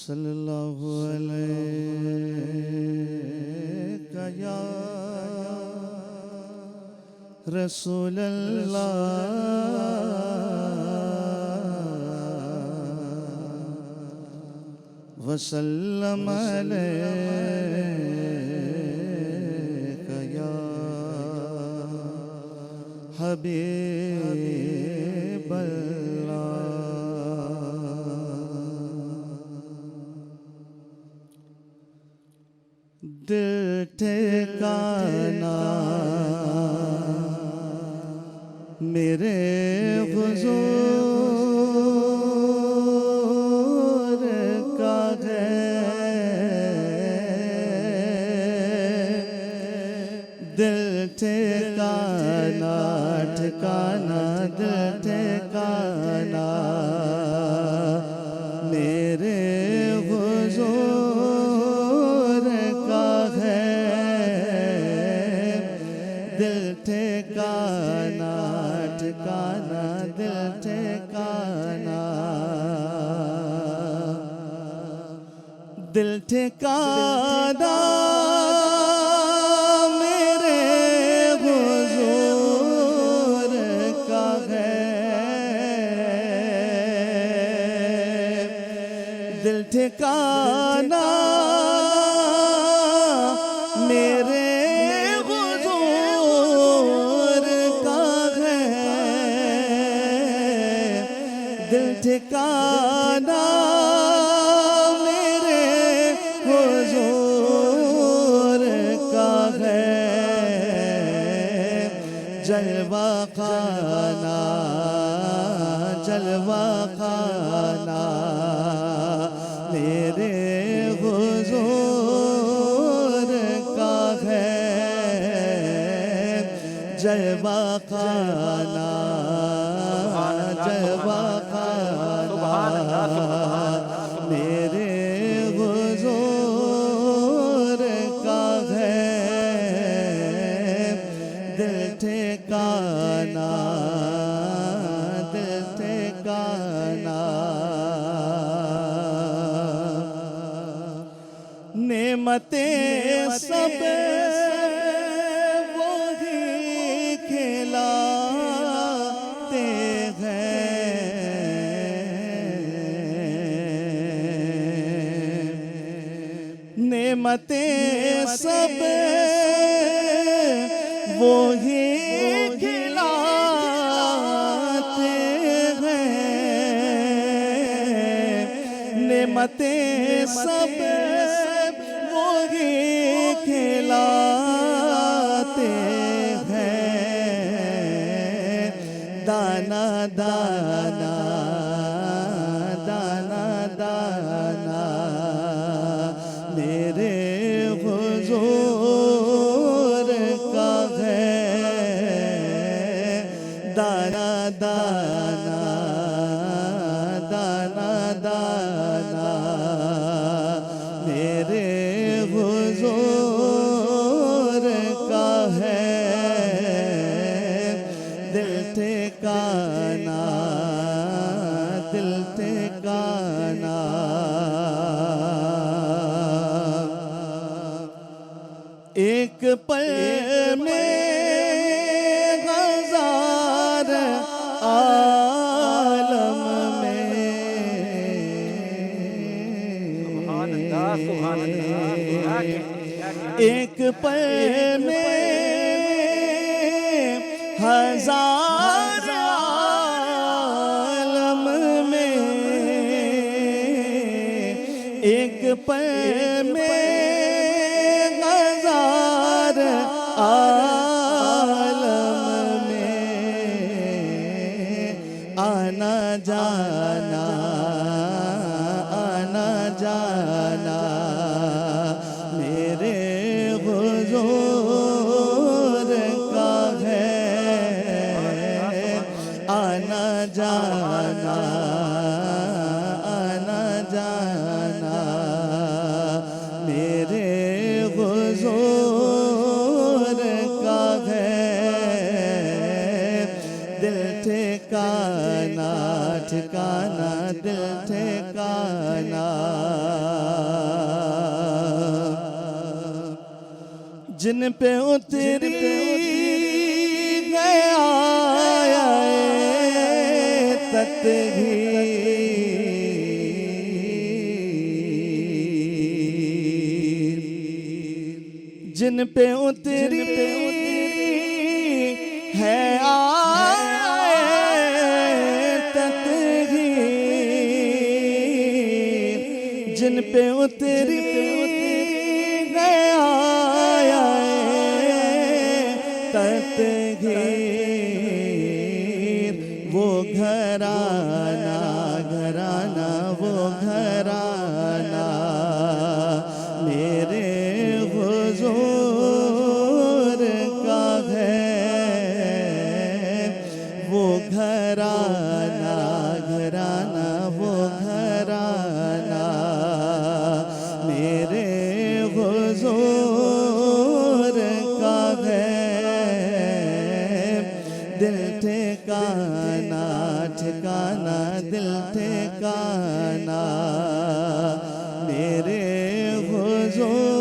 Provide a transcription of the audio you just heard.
सल्लल्लाहु अलैहि या रसूल अल्लाह वसल्लम अलैका या हबीब दिल ठिकाना मेरे हुजूर का है। दिल ठिकाना ठिकाना दिल ठिकाना मेरे हुजूर का है। दिल ठिकाना ठिकाना दिल ठिकाना दिल ठिकाना मेरे हुजूर का है। दिल ठिकाना मेरे दिल ठिकाना मेरे हुजूर का है। जलवा खाना जलवा खाना मेरे हुजूर का है। जलवा खाना जलवा मेरे हुजूर का है। दिल ठिकाना दिल ठिकाना नेमतें सब वही खिलाते नेमतें सब वो ही खिलाते हैं। नेमतें सब वो ही खिलाते हैं। दाना दाना दाना दाना मेरे हुजूर का है। दाना दाना दाना दाना मेरे हुजूर का है। दिल ठिकाना दिल ठिकाना एक पल में हजार आलम में एक पल में हजार आलम में एक पल में आलम में आना जाना मेरे हुजूर का है। आना जाना मेरे हुजूर का है। दिल ठिकाना ठिकाना दिल ठिकाना जिन पे उतरी गया तत्हीर, जिन पे उतरी है तत्हीर, जिन पे उतरी गया तत्हीर, वो घराना घराना वो घराना मेरे हुजूर का है। वो घराना घराना वो घराना मेरे हुजूर का है। दिल ठिकाना ठिकाना दिल ठिकाना मेरे हुजूर